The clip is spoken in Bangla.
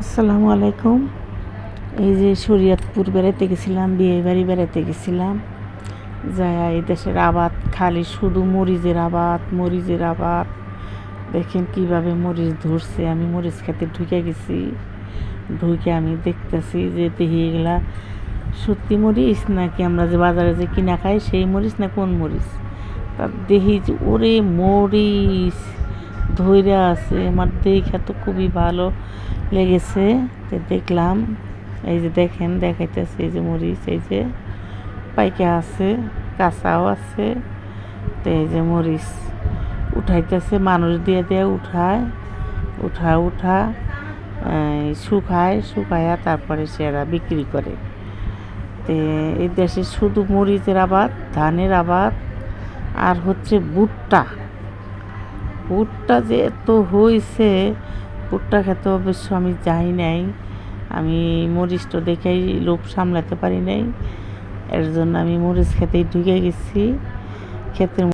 আসসালামু আলাইকুম। এই যে শরীয়তপুর বেড়াতে গেছিলাম, বিয়ে বাড়ি বেড়াতে গেছিলাম। যাইয়া এই দেশের আবাদ খালি শুধু মরিচের আবাদ, মরিচের আবাদ। দেখেন কিভাবে মরিচ ধরছে। আমি মরিচ খেতে ঢুকে গেছি, ঢুকে আমি দেখতেছি যে দেখি এগুলা সত্যি মরিচ নাকি আমরা যে বাজারে যে কিনা খাই সেই মরিচ না কোন মরিচ। তার দেখি যে ওরে মরিচ ধইরা আছে। আমার দেখা তো খুবই ভালো লেগেছে। তো দেখলাম, এই যে দেখেন দেখাইতেছে, এই যে মরিচ, এই যে পাইকা আছে, কাঁচাও আছে। তো এই যে মরিচ উঠাইতেছে, মানুষ দিয়ে দিয়ে উঠায়, উঠা শুকায়া তারপরে সেরা বিক্রি করে। তো এই দেশে শুধু মরিচের আবাদ, ধানের আবাদ, আর হচ্ছে ভুট্টা। ভুট্টা যে এত হয়েছে, ভুট্টা খেতে অবশ্য আমি যাই নাই। আমি মরিচটা দেখেই লোভ সামলাতে পারি নাই, এর জন্য আমি মরিচ খেতেই ঢুকে গেছি ক্ষেতের